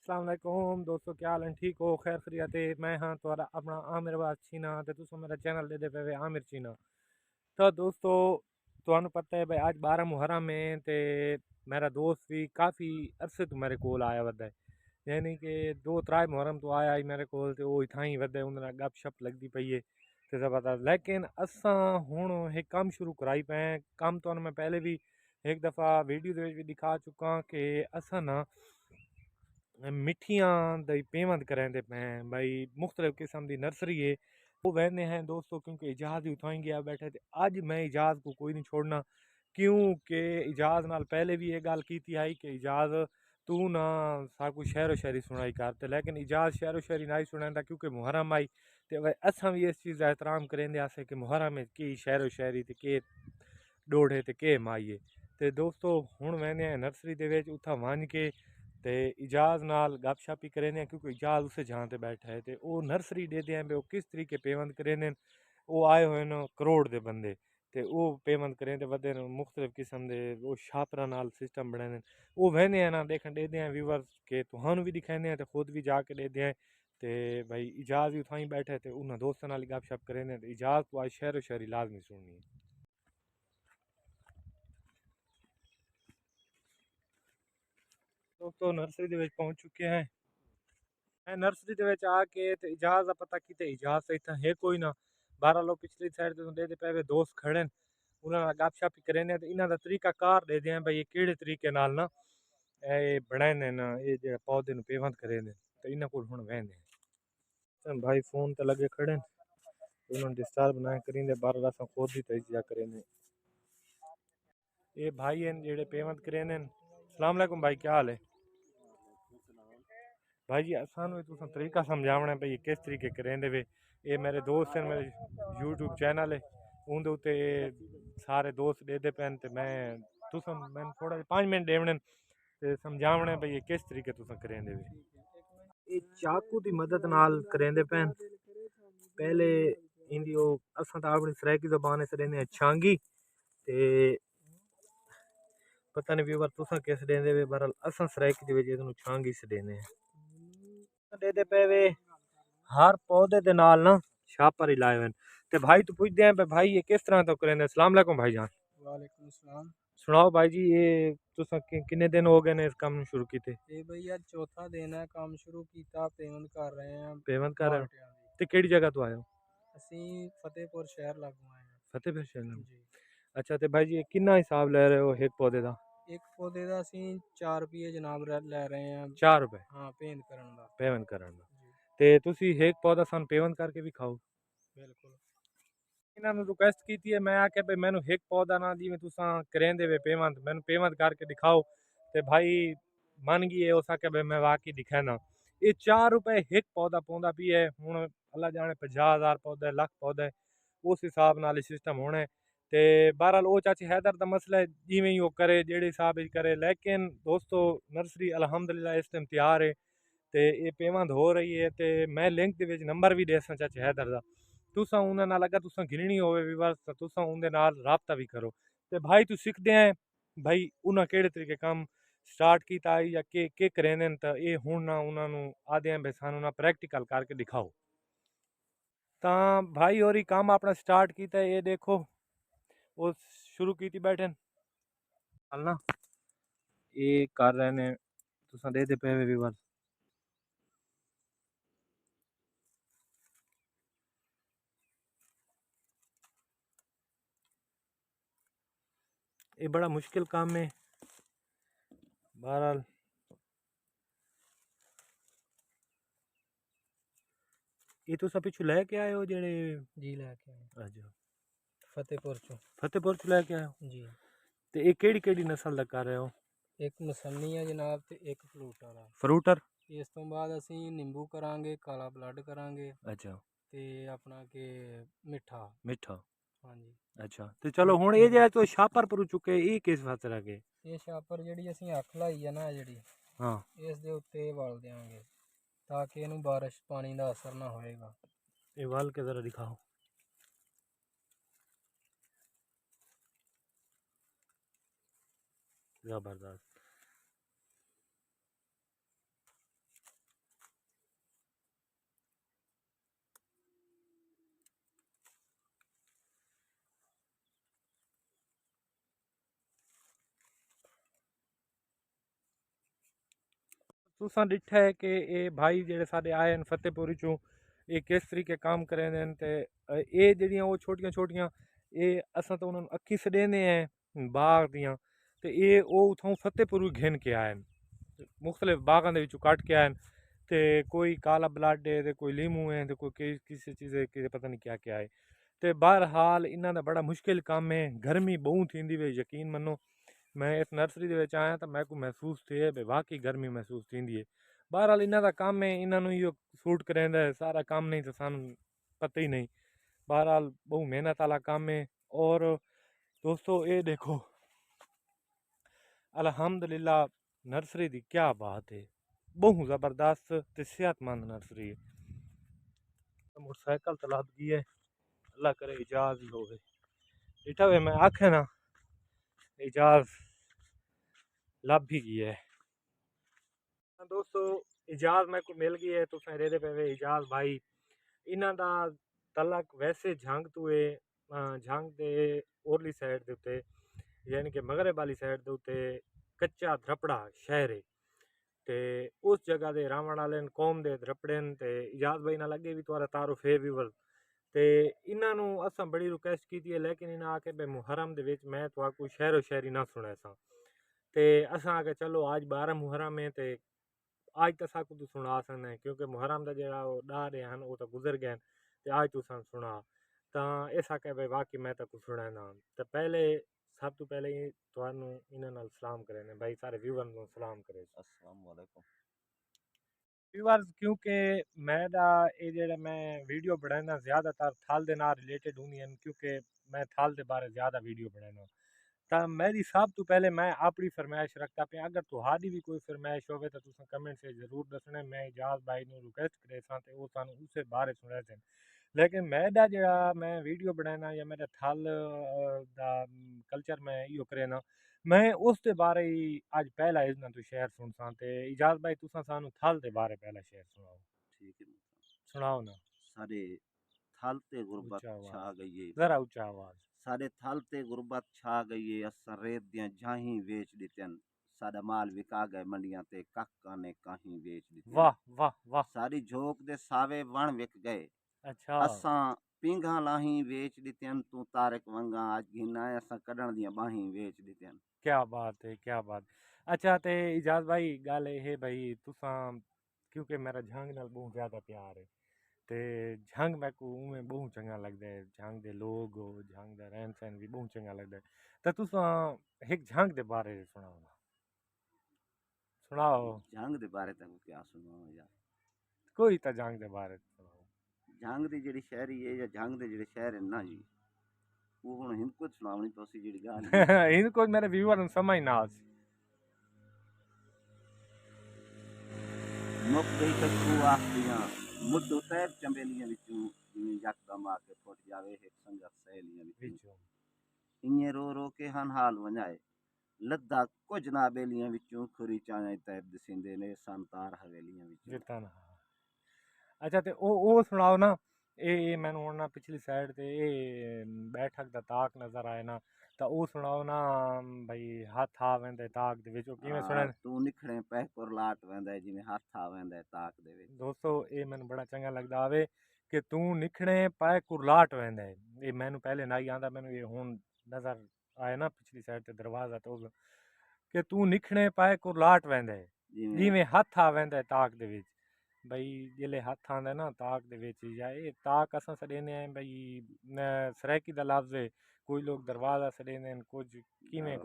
अस्सलाम वालेकुम दोस्तों, क्या हाल है? ठीक हो? खैर खैरियत है? मैं हाँ तुम्हारा अपना आमिर बात चीना ते तुम मेरा चैनल दे पे आमिर चीना। तो दोस्तों, ਤੁਹਾਨੂੰ पता है भाई आज 12 मुहर्रम है ते मेरा दोस्त भी काफ़ी अरसे तो मेरे कोल आया वदा है, यानी कि 2-3 मुहर्रम तो आया ही मेरे कोल ते वो इत्थां ही वदा उन्हें गप शप लगती पई है ते ज़बरदस्त। लेकिन असां हुण एक काम शुरू कराई पे हैं। काम तो मैं पहले भी एक दफ़ा वीडियो दे भी दिखा चुका कि असां ना मिट्टियाँ दी पेमंद करेंदे पे हैं भाई, मुख्तलिफ किस्म की नर्सरी है वो वहने हैं दोस्तों, क्योंकि इजाज़ ही उठाई गया बैठे थे। अज मैं इजाज़ को कोई नहीं छोड़ना, क्योंकि इजाज़ नाल पहले भी ये गल की आई कि इजाज़ तू ना साकू शहरो शायरी सुनाई करते, लेकिन इजाज़ शहरो शायरी नहीं सुनाता क्योंकि मुहर्रम आई तो भाई असा भी इस चीज़ का एहतराम करेंदे आसे कि मुहर्रम में की शहरो शायरी ते के डोड़े ते के माइए। तो दोस्तों हुण वहने हैं नर्सरी दे विच, उत्थां वन के ते इजाज़ नाल गपशप ही करें, क्योंकि इजाज़ उसे जहाँ ते बैठा है तो वो नर्सरी दे दें वो किस तरीके पेमेंट करें। वो आए हुए न करोड़ दे बंदे ते वो पेमेंट करें तो वधे मुख्तलिफ किस्म के वो शापरा नाल सिस्टम बनाए वो वहने हैं ना देखन दे दें व्यूवर्स के तुहानू भी दिखाने हैं तो खुद भी जाके दे दें। तो भाई इजाज़ भी उठाई बैठे थे उन्होंने दोस्तों नाल गपशप करें तो इजाज़ तो आज शहरो शहरी लाजमी सुननी है। दोस्तों नर्सरी दे विच पहुंच चुके हैं। मैं नर्सरी दे विच आके ते इजाज़ दा पता कीता, इजाज़ तो इतना है कोई ना। 12 लोग पिछली साइड तो दे पे हुए दोस्त खड़े न, उन्हां नाल गपशप ही करें ते इन्हां दा तरीका कार दे दें भाई ये केड़े तरीके नाल ना बनाए न ये जेड़ा पौधे नु पेवंद करे ने ते इन्हां कोल हुण वहने भाई फोन ते लगे खड़े न, उन्होंने डिस्टर्ब ना करें बार असां खुद ही तजिया करें। ये भाई हैं जेड़े पेवंद करे ने। अस्सलाम वालेकुम भाई, क्या हाल है? भाई जी सानू तुसें तरीका समझावना है भाई किस तरीके करेंदे वे। ये मेरे दोस्त हैं, मेरे यूट्यूब चैनल है उनके उत्ते सारे दोस्त देते पैन ते मैं तुसें मैं थोड़ा 5 मिनट देवने ते समझावना भाई ये किस तरीके तुसें करेंदे वे। ये चाकू की मदद नाल करेंदे पैन। पहले इंदी ओ असां तो अपनी सराइकी ज़बान च देने छांगी ते पता नहीं व्यूवर तुसां किस देंदे वे, बहरहाल असां सराइकी दे विच इहनू छांगी से देने देते पे वे। हर पौधे दे नाल ना छापर ही लाए हुए ते भाई तो पूछते हैं भाई ये किस तरह तो करेंदे। अस्सलाम वालेकुम भाईजान। वालेकुम सलाम। सुनाओ भाई जी, ये तुसां किन्ने दिन हो गए ने इस काम शुरू कीते? ये भैया चौथा दिन है काम शुरू किया, पेमेंट कर रहे हैं पेमेंट कर रहे हो बाल्टियां दी। ते केड़ी जगह तो आए हो? ਅਸੀਂ फतेहपुर शहर लागू आए हैं फतेहपुर शहर में। जी। अच्छा तो भाई जी ये कितना हिसाब ले रहे हो एक पौधे का? एक पौधे का ਅਸੀਂ 4 रुपये जनाब ले रहे हैं। 4 रुपए हाँ पेंट करने का पेमेंट करन दा जी। ते तुसी एक पौधा सन पेमेंट करके भी खाओ। बिल्कुल। इन्होंने रिक्वेस्ट की है, मैं आख्या भाई मैनू एक पौधा ना जिमें तुसा करेंदे वे पेमेंट मैनू पेमेंट करके दिखाओ तो भाई मन गई उस आख्या भाई मैं वाकई दिखाना। ये 4 रुपए एक पौधा पौंदा भी है हूँ अल्लाह जाने 50,000 पौधा है, लख पौधा है, उस हिसाब नाल सिस्टम होना है। तो बहरहाल वो चाची हैदर का मसला है जिमें ही वो करे जेड़े हिसाब करे, लेकिन दोस्तों नर्सरी अलहमदुलिल्लाह इस टाइम तैयार है तो ये पेमेंट हो रही है। तो मैं लिंक के नंबर भी दे सा चाचे हैदर का, तुसा उन्हें नाल अगर तुसा गिननी होवे व्यूअर्स तो तुसा उनके नाल राबता भी करो तो भाई तू सीखते हैं भाई उन्हें केड़े तरीके काम स्टार्ट किया या के करेंदे तो ये हुण ना उन्होंने आदे हैं भाई सानू ना प्रैक्टिकल करके दिखाओ। तो भाई और ही काम अपना स्टार्ट किया ये देखो वो शुरू की बैठे ना ये कर रहे ने तुसा दे पे व्यूअर्स। ये बड़ा मुश्किल काम है बहरहाल। ये तुसा पिछू लैके आए हो जेड़े? जी लैके आए अच्छा फतेहपुर चो। फतेहपुर चू लैके आए हो जी। तो ये केड़ी केड़ी नस्ल का कर रहे हो? एक मसन्नी है जनाब ते एक फ्रूटर है। फ्रूटर। ਇਸ ਤੋਂ ਬਾਅਦ ਅਸੀਂ ਨਿੰਬੂ ਕਰਾਂਗੇ, ਕਾਲਾ ਬਲੱਡ ਕਰਾਂਗੇ अच्छा ਤੇ ਆਪਣਾ ਕਿ ਮਿੱਠਾ। मिठा। ਹਾਂਜੀ। अच्छा तो चलो हुण ये जेड़ा तो छापर पर चुके ये किस वास्ते लगे? ਇਹ ਛਾਪਰ ਜਿਹੜੀ ਅਸੀਂ ਅੱਖ ਲਾਈ ਆ ਨਾ ਜਿਹੜੀ हाँ ਇਸ ਦੇ ਉੱਤੇ ਵਲ ਦਿਆਂਗੇ ਤਾਂ ਕਿ ਇਹਨੂੰ ਬਾਰਿਸ਼ ਪਾਣੀ ਦਾ ਅਸਰ ਨਾ ਹੋਏਗਾ। ये वाल के जरा दिखाओ। जबरदस्त। तुसां ॾिठा है कि ये भाई जेह्ड़े साढ़े आए न फतेहपुर चों ये किस तरीके काम करे दे न ते ये जेह्ड़ियां ओह् छोटियां छोटियां ये असां तो उन्होंने अक्खी सड़ेंदे हैं बाग दियां ते ये ओह् उत्थों फतेहपुर घिन के आए न मुख्तलिफ बागां दे विचों कट के आए न ते कोई काला ब्लड है ते कोई लीमू है ते कोई किसी चीज़ के पता नहीं क्या क्या है ते बहरहाल इन्हां दा बड़ा मुश्किल काम है गर्मी बहुत थींदी वे यकीन मनो मैं इस नर्सरी दे विच आया तो मैं को महसूस थे भाई वाकई गर्मी महसूस थींदी है बहरहाल इन्हां दा काम है इन्हां नूं इहो सूट करेंदा है सारा काम नहीं तो सानू पता ही नहीं बहरहाल बहुत मेहनत वाला काम है और दोस्तों ये देखो अल्हम्दुलिल्लाह नर्सरी दी क्या बात है बहुत ज़बरदस्त ते सेहतमंद नर्सरी है मोटरसाइकिल तो लभ गई है अल्लाह करे इजाज़ ही होवे इठा वे मैं आखे ना इजाज़ लभ ही गई है दोस्तों इजाज़ मेरे को मिल गई है तो रेदे पे इजाज़ भाई इन्हां दा तलक वैसे झंग तो झंग दे ओरली साइड दे उत्ते यानी कि मगरब वाली साइड दे उत्ते कच्चा धरपड़ा शहर है ते उस जगह दे रावण वाले कौम दे धरपड़े न ते इजाज़ भाई ना लगे भी तुम्हारा तारुफ है व्यूवर ते इन्हां नूं असां बड़ी रिक्वेस्ट की है लेकिन इन्हें आके भाई मुहर्रम दे विच मैं तो कोई शहरो शायरी ना सुने सा ते असां आके चलो आज 12 मुहर्रम है ते आज तो साकू तू सुना सकते क्योंकि मुहर्रम का जेड़ा वो डारे हैं वो तो गुजर गए ते आज तुसां सुना तां इस आके भाई वाकई मैं तो कुछ सुना ना तो पहले सब तो पहले तुहानू इन्हां नाल सलाम करे ने भाई सारे व्यूअर नू सलाम करे अस्सलाम वालेकुम व्यूअर्स क्योंकि मेरा ये जेड़ा मैं वीडियो बनाना ज़्यादातर थाल दे नाल रिलेटेड होंदी क्योंकि मैं थाल दे बारे ज़्यादा वीडियो बनाना ਤਾਂ ਮੇਰੀ ਸਭ ਤੋਂ ਪਹਿਲੇ मैं अपनी फरमाइश रखता पे अगर ਤੁਹਾਡੀ भी कोई फरमाइश होवे तो तुम कमेंट से ज़रूर दसना मैं इजाज़ भाई ਨੂੰ रिक्वेस्ट करे सा ते वो सानू उसे बारे सुना देन लेकिन मेरा जेड़ा मैं वीडियो बनाना या मेरा थल दा कल्चर मैं इहो करे ना मैं उस दे बारे ही अज पहला इजना तो शेयर सुन सा ते इजाज़ भाई तुसा सानू थल दे बारे पहला शेयर सुनाओ ठीक है सुनाओ ना सारे थल ते गुरबत ऊंचा छा आवाज़ गई है ज़रा ऊंचा आवाज़ सारे थल ते गुरबत छा गई है असां रेत दियां जाहीं वेच दित्तियां साडा माल विका गए मंडियां ते कक्का ने काहीं वेच दित्तियां वाह वाह वाह सारी झोक दे सावे वण विक गए अच्छा असां पींघां लाहीं वेच दित्तियां तू तारक वंगा अज घिना असां कढण दियां बाहीं वेच दित्तियां क्या बात है क्या बात अच्छा ते इजाज़ भाई गल ये है भाई तुसां क्योंकि मेरा झंग नाल बहुत ज़्यादा प्यार है ते झंग मैं को उमें बहुत चंगा लगता है झंग दे लोग हो झंग दा रहन सहन भी बहुत चंगा लगता है तो तुसां एक झंग दे बारे च सुनाओ ना सुनाओ जंग दे बारे तक क्या सुनाओ यार कोई तो झंग दे बारे च सुनाओ जंग दी जेह्ड़ी शैहरी है या जंग दे जेह्ड़े शहर न ना जी वो हुण हिंदको सुनावनी पौसी जेह्ड़ी गाल इनको मेरे व्यूअर ਨੂੰ ਸਮਝ ਨਾ ਆਸ ਮੁੱਕ ਗਈ ਕਛੂ ਆਖਦੀਆਂ ਮੁੱਢੋਂ ਤੈਰ ਚੰਬੇਲੀਆਂ ਵਿੱਚੋਂ ਜਿਵੇਂ ਯਕਦਮ ਆ ਕੇ ਫੁੱਟ ਜਾਵੇ ਇੱਕ ਸੰਗਤ ਸਹੇਲੀਆਂ ਵਿੱਚੋਂ ਵਿੱਚੋਂ ਇੰਨੇ ਰੋ ਰੋ ਕੇ ਹਨ ਹਾਲ ਵੰਜਾਏ ਲੱਦਾ ਕੁਝ ਨਾ ਬੇਲੀਆਂ ਵਿੱਚੋਂ ਖੁਰੀ ਚਾਵੇਂ ਤੈਰ ਦਸਿੰਦੇ ਨੇ ਸੰਤਾਰ ਹਵੇਲੀਆਂ ਵਿੱਚੋਂ ਜਿੱਤਨ अच्छा तो वो सुनाओ ना ये मैंने हूँ ना पिछली साइड ते ये बैठक दा ताक नज़र आए ना तो वो सुनाओ ना भाई हथ आ वेंदे ताक दे विच ओ किवें सुने तू निखड़े पै कुरलाट वेंदा जिਵੇਂ ਹੱਥ ਆ ਵੈਂਦਾ ਤਾਕ ਦੇ ਵਿੱਚ दोस्तों ये मैंने बड़ा चंगा लगदा आवे कि तू निखड़े पाए कुरलाट वेंदा ये मैंने पहले ना ही आंदा मैंने ये हुन नज़र आए ना पिछली साइड ते दरवाज़ा तो कि तू निखड़े पाए कुरलाट वेंदा जिवें हथ आ वेंदा ताक दे विच भाई जिले हथ आंदा ना ताक दे विच या ये ताक असां सडेने आए भाई सरैकी दा लफ्ज़ है कोई लोग दरवाज़ा सडेने कुछ किवें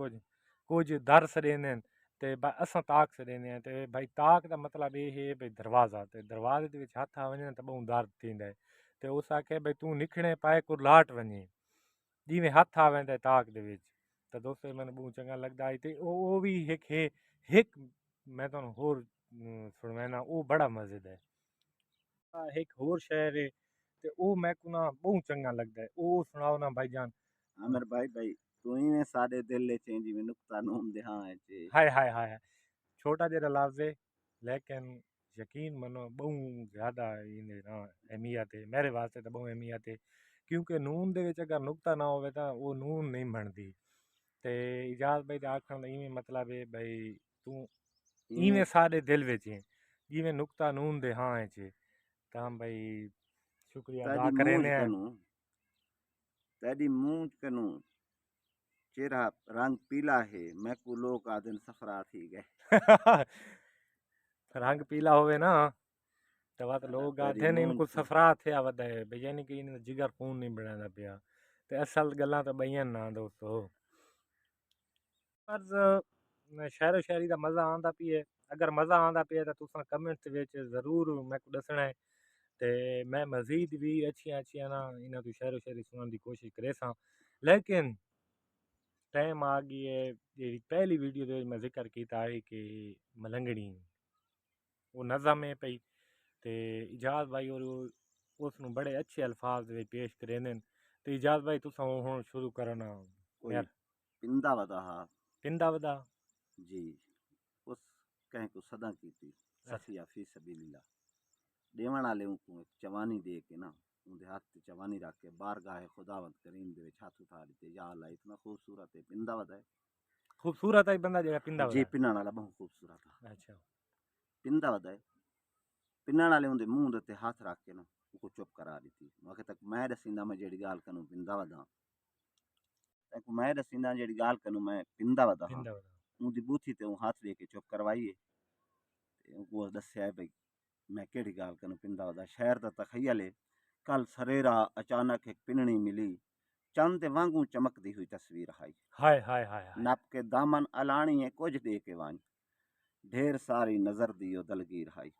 कुछ दर सडेने ते असां ताक सडेने ते भाई ताक दा मतलब ये है भाई दरवाज़ा ते दरवाज़े दे विच हथ आ वञे त ॿऊं दर थींदा है ते उस आखे भाई तू निखड़े पाए कुरलाट वञे जिवें हथ आ वेंदा ताक दे विच तो दोस्तों मैंने बहुत चंगा लगदा है ते ਉਹ भी एक मैं तुहानू होर सुनवाना वो बड़ा मज़ेद है एक होर शहर है ते वो मैं को ना बहुत चंगा लगदा है वो सुनाओ ना भाईजान आमिर भाई तू ही साडे दिल च जिवें नुक्ता नून दे हां च हाय हाय हाय छोटा जेहा लफ्ज़ है लेकिन यकीन मनो बहुत ज़्यादा इहदी ना अहमियत है मेरे वास्ते तो बहुत अहमियत है क्योंकि नून दे विच अगर नुक्ता ना होवे तां वो नून नहीं बनदी ते इजाज़ भाई दा आखण दा इवें मतलब है भाई तू इवें साढ़े दिल विच है जिवें नुक्ता नून दे हाँ च तां भाई शुक्रिया अदा तेरी करें मूंझ हैं। कनू तेरी मूंझ कनू चेहरा रंग पीला है मैं को लोग आदन सफरा थी गए। रंग पीला होवे ना तवा तो लोग तेरी आधे ने मूंझ इनको को सफरा थे आवदा है भई यानी कि इन जिगर खून नहीं बनाना पिया ते असल गल्लां तो बईयां ना दोस्तों पर शहरो शायरी दा मज़ा आंदा पिए अगर मज़ा आंदा पिए तो तुसां कमेंट्स विच ज़रूर मैं को दसना है ते मैं मज़ीद भी अच्छियां ना इन्हां तू शहरो शायरी सुनाने दी कोशिश करे सां लेकिन टाइम आ गई है जेह्ड़ी पहली वीडियो दे मैं जिक्र कीता है कि मलंगड़ी वो नज़म है पई ते इजाज़ भाई और उस नूं बड़े अच्छे अल्फाज दे विच पेश करेंदे न ते इजाज़ भाई तुसां हुण शुरू करना कोई यार पिंदा वदा हा पिंदा वदा जी उस कहीं को सदा की थी अच्छा सखिया फी सबीलिल्लाह देवण वाले को चवानी दे के ना उनके हाथ ते चवानी रख के बारगाह खुदावंद करीम दे विच हाथ उठा दिते या अल्लाह इतना खूबसूरत है पिंदा वदा है खूबसूरत है बंदा जेड़ा पिंदा जी वदा पिन्नण वाला बहुत खूबसूरत था अच्छा पिंदा वदा है पिन्नण वाले उनके मुंह दे ते हाथ रख के ना उनको चुप करा दी थी मौके तक मैं दसींदा मैं जेड़ी गाल कनू पिंदा वदा तक मैं दसींदा जेड़ी गाल कनू मैं पिंदा वदा हां पिंदा वदा उनकी बूथी ते हाथ लेके चुप करवाइए वो दस्या भाई मैं केड़ी गाल कनू पिंदा वदा शहर दा तखय्यल है कल सरेरा अचानक एक पिननी मिली चंद वांगू चमकदी हुई तस्वीर आई हाय हाय हाय हाय नप के दामन अलाणी है कुछ दे के वांझ ढेर सारी नजर दियो दलगीर हाई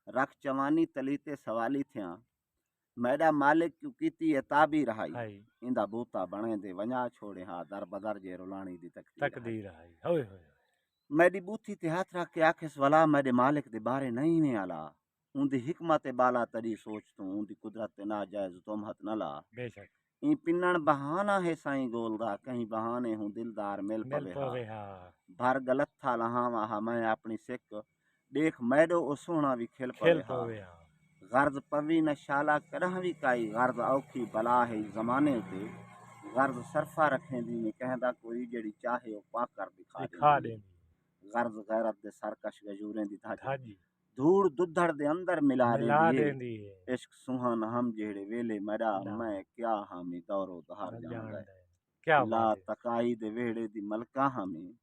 रख चवानी तलीते सवाली थिया मैडा मालिक क्यों कीती है ताबीर हाई हाय इंदा बूता बणे दे वञा छोड़े हा दर बदर जे रुलाणी दी तकदीर हाई तकदीर हाय होए होए मैडी बूथी ते हाथ रख के आखिस वला मैडे मालिक दे बारे नहीं में आला उनदी हिकमत बाला तरी सोच तू उनदी कुदरत नाजायज तोहमत न ला बेशक ई पिन्नण बहाना है साईं गोलदा कहीं बहाने हूँ दिलदार मिल मिल पवे हा पवे हा भर गलत था लहा वहा मैं अपनी सिक देख मैडो ओ सोहना भी खिल खेल पवे हा पवे हा गर्ज पवी न शाला कॾहिं भी काई गर्ज औखी बला है ज़माने उते गर्ज सरफा रखें दी में कहंदा कोई जड़ी चाहे ओ पाकर दिखा दिखा दी देंदी गर्ज गैरत दे सरकश गजूरें दी धाज धाजी धूड़ दुधड़ दे अंदर मिला मिला देंदी है देंदी है इश्क सुहान हम जेड़े वेले मड़ा ला मैं क्या हामी दौरो दहार जानदा जानदा है क्या ला बात है तकाई दे वेड़े दी मलका हमें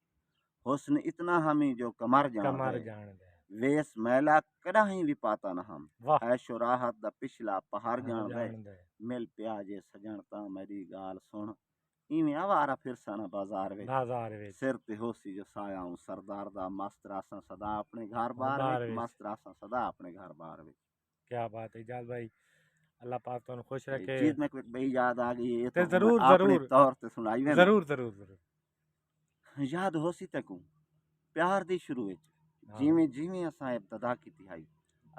हुस्न इतना हमी जो कमर जानदा कमर है जानदा है वेस मैला कॾहिं भी पाता न हम वाह ऐशो राहत दा पिछला पहाड़ हाँ जानदा है जानदा है मिल पिया जे सजण तां मेरी गाल सुन इवें आवारा फिरसा ना बाजार विच बाजार विच सिर ते होसी जो साया हूं सरदार दा मस्त रासां सदा अपने घर बार बार विच विच मस्त रासां सदा अपने घर बार विच क्या बात है इजाज़ भाई अल्लाह पाक तुहानू खुश एक रखे चीज मेरे को एक बई याद आ गई ये ते तो मैं जरूर अपने जरूर तौर ते सुनाई वे ना जरूर जरूर जरूर याद होसी तकू प्यार दी शुरू विच हाँ जिवें जिवें असां इब्तदा कीती हाई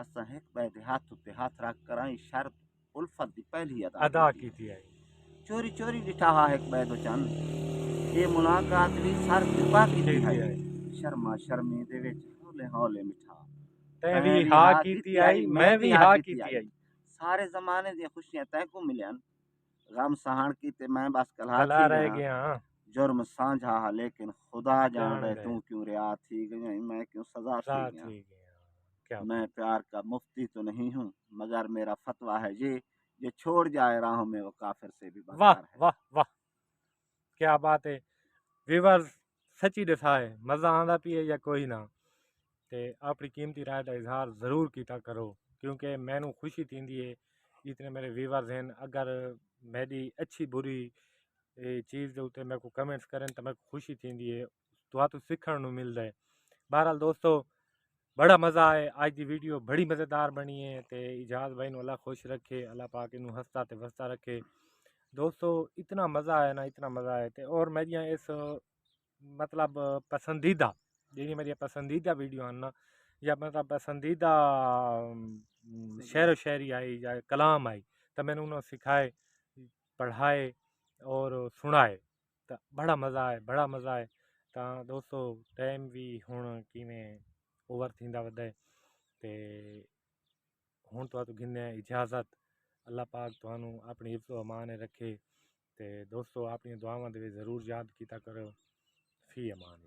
असां हिक ॿिए दे हथ उत्ते हथ रख कर ऐं शर्त उल्फत दी पहली अदा कीती की थी आई चोरी चोरी ॾिठा हा हिक ॿिए तो चन ये मुलाकात भी सर कृपा कीती थी हाई आई शर्मा शर्मी दे विच हौले हौले मिठा तैं तैं भी हाँ हा की थी कीती आई आई मैं मैं भी भी हा हाँ की कीती थी आई आई सारे जमाने दी खुशियां तैको मिलियन गम सहन कीते मैं बस कल्हा कला थी रह गया गया हाँ जुर्म साझा हा लेकिन खुदा जान जान दे दे तू क्यों रिया थी गई मैं क्यों सजा थी साथ गया ही गया क्या मैं बात प्यार का मुफ्ती तो नहीं हूँ मगर मेरा फतवा है ये छोड़ जाए राहों में वो काफिर से भी वाह बदतर है वाह वाह क्या बात है व्यूअर्स सच्ची दसा है मज़ा आंदा पी है या कोई ना ते अपनी कीमती राय का इजहार ज़रूर किया करो क्योंकि मैनू खुशी थी है जितने मेरे व्यूअर्स हैं अगर मेरी अच्छी बुरी चीज़ के उत्ते मेरे को कमेंट्स करें तो मेरे को खुशी थी है तो सीखने मिलता है बहरहाल दोस्तों बड़ा मज़ा आए आज की वीडियो बड़ी मज़ेदार बनी है तो इजाज़ भाई नू अल्लाह खुश रखे अल्लाह पाक इनू हंसता ते वसता रखे दोस्तों इतना मज़ा आया ना इतना मज़ा आया तो और मेरिया इस मतलब पसंदीदा जी मेरी पसंदीदा वीडियो आना या मतलब पसंदीदा शेर व शायरी आई या कलाम आई तो मैंने उन्होंने सिखाए पढ़ाए और सुनाए तो बड़ा मज़ा आए बड़ा मज़ा आए तो दोस्तों टाइम भी हुण किवें ओवर थींदा वधे ते हुण तो गिने इजाज़त अल्लाह पाक तुहानू अपनी हिफ्ज़ो अमान रखे ते दोस्तों अपनी दुआवां दे ज़रूर याद किया करो फी अमान।